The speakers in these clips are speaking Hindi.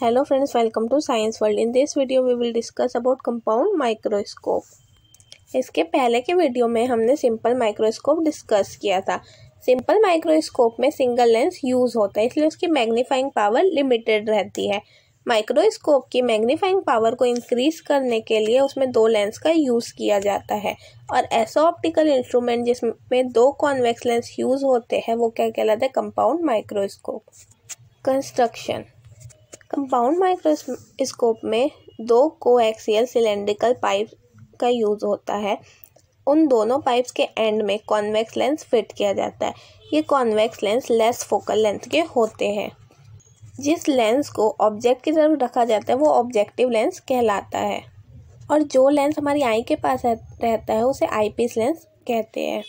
Hello friends, welcome to Science World. In this video we will discuss about compound microscope. इसके पहले के वीडियो में हमने सिंपल माइक्रोस्कोप डिस्कस किया था। सिंपल माइक्रोस्कोप में सिंगल लेंस यूज़ होता है, इसलिए उसकी मैग्नीफाइंग पावर लिमिटेड रहती है। माइक्रोस्कोप की मैग्नीफाइंग पावर को इंक्रीज करने के लिए उसमें दो लेंस का यूज़ किया जाता है और ऐसा ऑप्टिकल इंस्ट्रूमेंट जिसमें दो कॉन्वेक्स लेंस यूज़ होते हैं वो क्या कहलाता है? Compound microscope. Construction. Compound microscope में दो कोएक्सियल सिलेंड्रिकल पाइप का यूज़ होता है। उन दोनों पाइप्स के एंड में कॉन्वेक्स लेंस फिट किया जाता है। ये convex lens less focal length के होते हैं। जिस लेंस को ऑब्जेक्ट की तरफ रखा जाता है वो ऑब्जेक्टिव लेंस कहलाता है और जो लेंस हमारी आई के पास रहता है उसे आईपीस लेंस कहते हैं।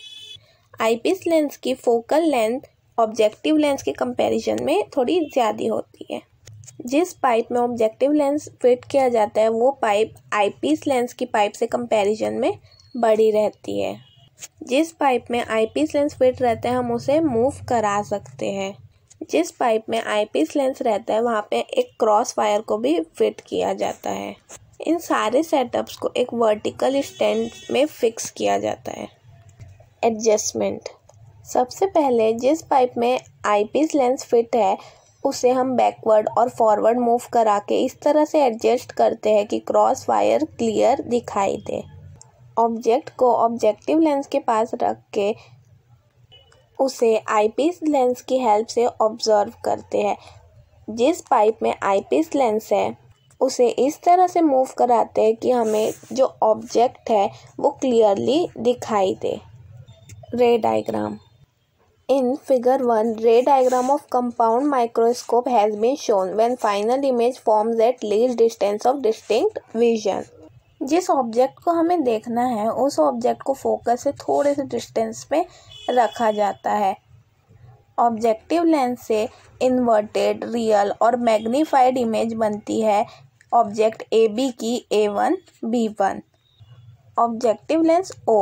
आईपीस लेंस की फोकल लेंथ ऑब्जेक्टिव लेंस के कंपैरिजन में थोड़ी ज़्यादा होती है। जिस पाइप में ऑब्जेक्टिव लेंस फिट किया जाता है वो पाइप आईपीस लेंस की पाइप से कंपैरिजन में बड़ी रहती है। जिस पाइप में आईपीस लेंस फिट रहता है हम उसे मूव करा सकते हैं। जिस पाइप में आईपीस लेंस रहता है वहाँ पे एक क्रॉस वायर को भी फिट किया जाता है। इन सारे सेटअप्स को एक वर्टिकल स्टैंड में फिक्स किया जाता है। एडजस्टमेंट। सबसे पहले जिस पाइप में आईपीस लेंस फिट है उसे हम बैकवर्ड और फॉरवर्ड मूव करा के इस तरह से एडजस्ट करते हैं कि क्रॉस वायर क्लियर दिखाई दे। ऑब्जेक्ट को ऑब्जेक्टिव लेंस के पास रख के उसे आईपीस लेंस की हेल्प से ऑब्जर्व करते हैं। जिस पाइप में आईपीस लेंस है उसे इस तरह से मूव कराते हैं कि हमें जो ऑब्जेक्ट है वो क्लियरली दिखाई दे। Ray diagram. In figure 1, ray diagram of compound microscope has been shown when final image forms at least distance of distinct vision. जिस ऑब्जेक्ट को हमें देखना है उस ऑब्जेक्ट को फोकस से थोड़े से डिस्टेंस पे रखा जाता है। ऑब्जेक्टिव लेंस से इन्वर्टेड, रियल और मैग्नीफाइड इमेज बनती है ऑब्जेक्ट AB की A1, B1। Objective lens O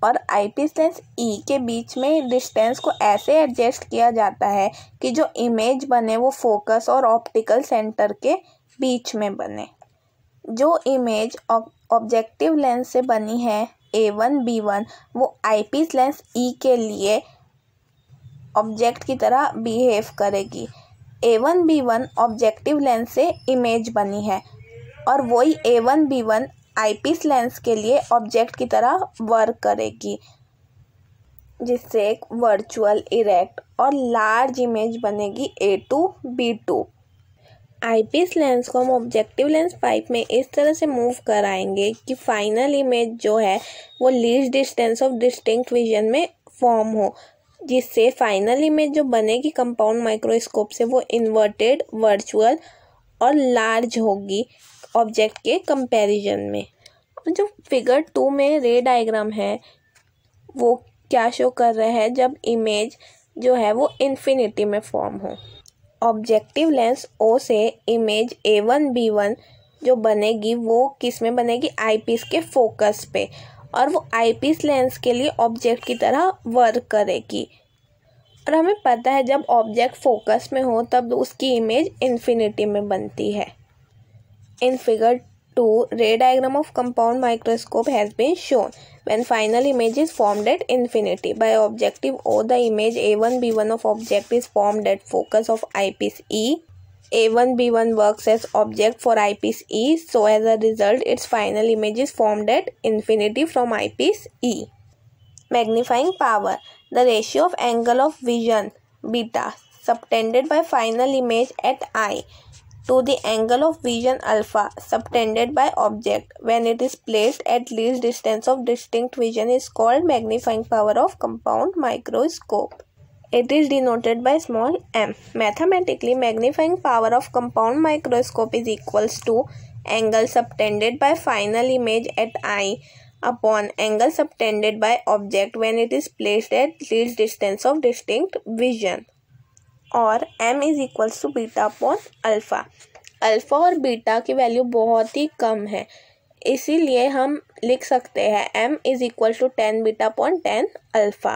और आईपीस लेंस E के बीच में डिस्टेंस को ऐसे एडजस्ट किया जाता है कि जो इमेज बने वो फोकस और ऑप्टिकल सेंटर के बीच में बने। जो इमेज ऑब्जेक्टिव लेंस से बनी है A1, B1 वो आईपीस लेंस E के लिए ऑब्जेक्ट की तरह बिहेव करेगी। A1, B1 ऑब्जेक्टिव लेंस से इमेज बनी है और वही A1, B1 आईपीस लेंस के लिए ऑब्जेक्ट की तरह वर्क करेगी, जिससे एक वर्चुअल, इरेक्ट और लार्ज इमेज बनेगी A2, B2। आईपीस लेंस को हम ऑब्जेक्टिव लेंस पाइप में इस तरह से मूव कराएंगे कि फाइनल इमेज जो है वो least distance of distinct vision में फॉर्म हो, जिससे फाइनल इमेज जो बनेगी कंपाउंड माइक्रोस्कोप से वो इन्वर्टेड, वर्चुअल और लार्ज होगी ऑब्जेक्ट के कंपैरिजन में। जो फिगर 2 में रे डायग्राम है वो क्या शो कर रहा है? जब इमेज जो है वो इन्फिनिटी में फॉर्म हो। ऑब्जेक्टिव लेंस O से इमेज A1, B1 जो बनेगी वो किस में बनेगी? आईपीस के फोकस पे, और वो आईपीस लेंस के लिए ऑब्जेक्ट की तरह वर्क करेगी। और हमें पता है जब ऑब्जेक्ट फोकस में हो तब उसकी इमेज इन्फिनिटी में बनती है। In figure 2, ray diagram of compound microscope has been shown when final image is formed at infinity. By objective O, the image A1, B1 of object is formed at focus of eyepiece E. A1, B1 works as object for eyepiece E, so as a result, its final image is formed at infinity from eyepiece E. Magnifying power. The ratio of angle of vision beta subtended by final image at eye to the angle of vision alpha subtended by object when it is placed at least distance of distinct vision is called magnifying power of compound microscope. It is denoted by small m. Mathematically, magnifying power of compound microscope is equals to angle subtended by final image at eye upon angle subtended by object when it is placed at least distance of distinct vision, और m is equals to beta upon alpha. Alpha और बीटा की वैल्यू बहुत ही कम है, इसीलिए हम लिख सकते हैं m is equals to 10 beta upon 10 alpha.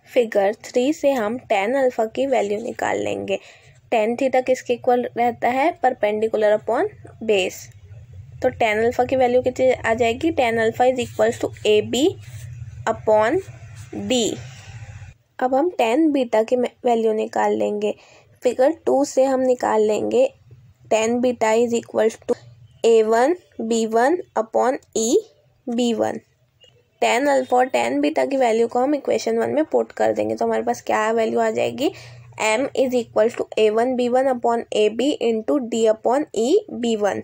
Figure 3 से हम 10 अल्फ़ा की वैल्यू निकाल लेंगे। टेन थीटा किसके इक्वल रहता है, परपेंडिकुलर अपॉन बेस। तो टेन अल्फ़ा की वैल्यू कितनी आ जाएगी, ten alpha is equals to A B upon D. अब हम टेन बीटा की वैल्यू निकाल लेंगे। फिगर 2 से हम निकाल लेंगे ten beta is equals to A1 B1 upon E B1। Ten alpha और टेन बीटा की वैल्यू को हम इक्वेशन 1 में पुट कर देंगे तो हमारे पास क्या वैल्यू आ जाएगी, M is equals to A1 B1 upon AB into D upon E B1।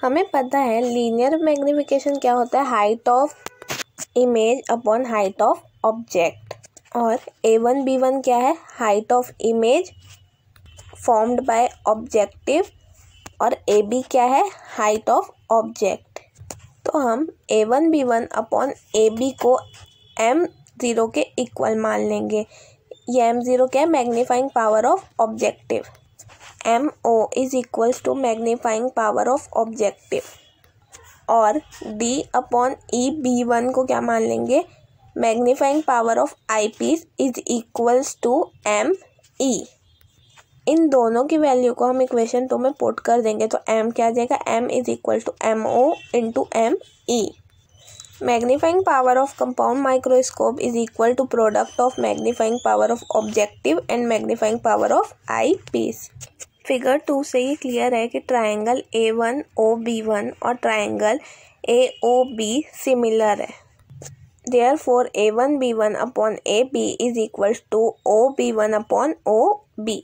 हमें पता है लीनियर मैग्निफिकेशन क्या होता है, height of image upon height of object. और A1 B1 क्या है, height of image formed by objective, और AB क्या है, हाइट ऑफ ऑब्जेक्ट। तो हम A1 B1 अपॉन AB को M0 के इक्वल मान लेंगे। ये M0 क्या है, magnifying power of objective. MO is equals to magnifying power of objective. और D अपॉन E B1 को क्या मान लेंगे, magnifying power of eyepiece is equals to ME। इन दोनों की वैल्यू को हम इक्वेशन 2 में पुट कर देंगे तो M क्या आ जाएगा, M is equal to MO into ME। Magnifying power of compound microscope is equal to product of magnifying power of objective and magnifying power of eyepiece. Figure 2 से ये क्लियर है कि ट्राइंगल A1OB1 और ट्राइंगल AOB सिमिलर है। Therefore A1B1 upon AB is equal to OB1 upon OB।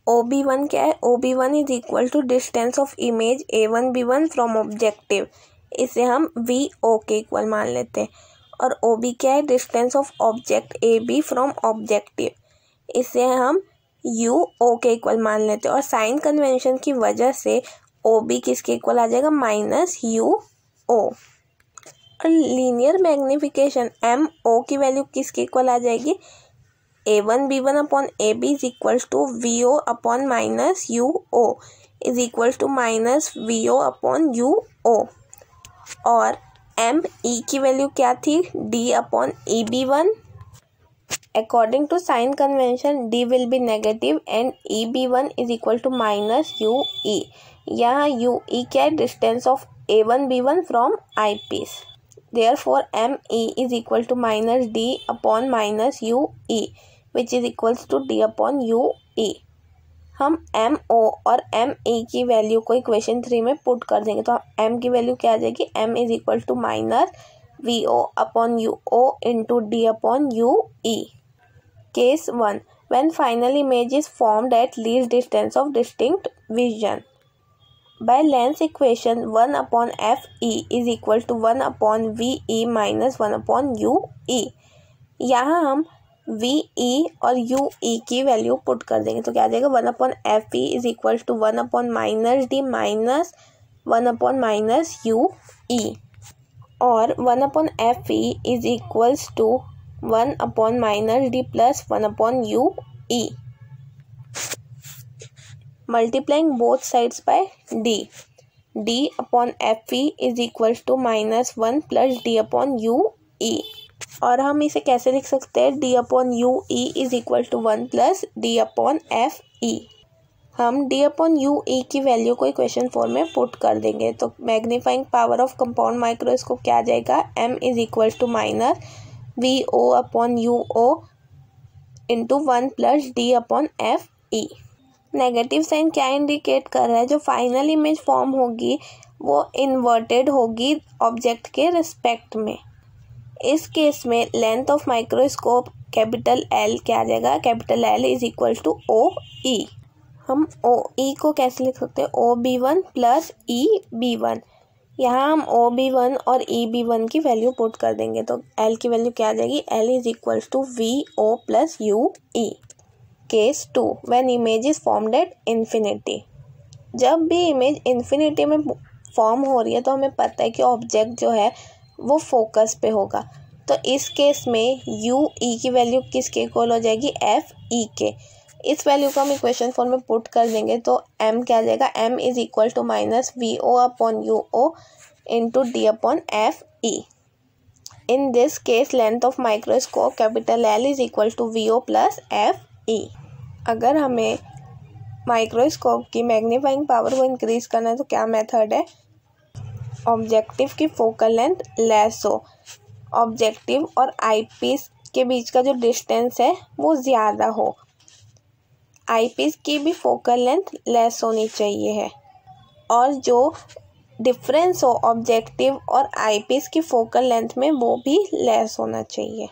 OB1 क्या है, OB1 is equal to distance of image A1B1 from objective, इसे हम VO के इक्वल मान लेते हैं। और OB क्या है, distance of object AB from objective, इसे हम UO के इक्वल मान लेते हैं। और साइन कन्वेंशन की वजह से OB किसके इक्वल आ जाएगा, माइनस UO। और लीनियर मैग्निफिकेशन MO की वैल्यू किसके इक्वल आ जाएगी, A1 B1 upon AB is equals to VO upon minus UO is equals to minus VO upon UO। और ME की वैल्यू क्या थी, D upon EB1। According to sign convention D will be negative and EB1 is equal to minus UE। यहाँ UE क्या है, distance of A1 B1 from eyepiece. Therefore ME is equal to minus D upon minus UE which is equals to D upon UE। हम MO और ME की वैल्यू को इक्वेशन 3 में पुट कर देंगे तो M की वैल्यू क्या आ जाएगी, M is equal to minus VO upon UO into D upon UE। Case 1, when final image is formed at least distance of distinct vision। By length equation 1 upon FE is equal to 1 upon VE minus 1 upon UE। यहाँ हम VE और UE की वैल्यू पुट कर देंगे तो क्या आ जाएगा, 1 upon FE is equal to 1 upon minus D minus 1 upon minus UE। और 1 upon FE is equals to 1 upon minus D plus 1 upon UE। Multiplying both sides by D upon FE is equals to minus 1 plus D upon UE। और हम इसे कैसे लिख सकते हैं, D upon UE is equal to 1 plus D upon FE। हम D upon UE की वैल्यू को इक्वेशन 4 में पुट कर देंगे तो magnifying power of compound microscope क्या आ जाएगा, M is equals to minus VO upon UO into 1 plus D upon FE। Negative sign क्या इंडिकेट कर रहा है, जो फाइनल इमेज फॉर्म होगी वो इन्वर्टेड होगी ऑब्जेक्ट के रिस्पेक्ट में। इस केस में length of microscope capital L क्या आ जाएगा, capital L is equal to OE। हम OE को कैसे लिख सकते हैं, OB1 प्लस EB1। यहाँ हम OB1 और EB1 की वैल्यू पुट कर देंगे तो L की वैल्यू क्या आ जाएगी, L is equal to VO plus UE। Case 2, when image is formed at infinity. जब भी इमेज इन्फिनिटी में फॉर्म हो रही है तो हमें पता है कि ऑब्जेक्ट जो है वो फोकस पे होगा। तो इस केस में UE की वैल्यू किसके इक्वल हो जाएगी, FE के। इस वैल्यू को हम इक्वेशन 4 में पुट कर देंगे तो M क्या आ जाएगा, M is equal to minus VO upon UO into D upon FE। In this case length of microscope capital L is equal to VO plus FE। अगर हमें माइक्रोस्कोप की मैग्नीफाइंग पावर को इंक्रीज करना है तो क्या मेथड है? ऑब्जेक्टिव की फोकल लेंथ लेस हो, ऑब्जेक्टिव और आईपीस के बीच का जो डिस्टेंस है वो ज़्यादा हो, आईपीस की भी फोकल लेंथ लेस होनी चाहिए है, और जो डिफरेंस हो ऑब्जेक्टिव और आईपीस की फोकल लेंथ में वो भी लेस होना चाहिए।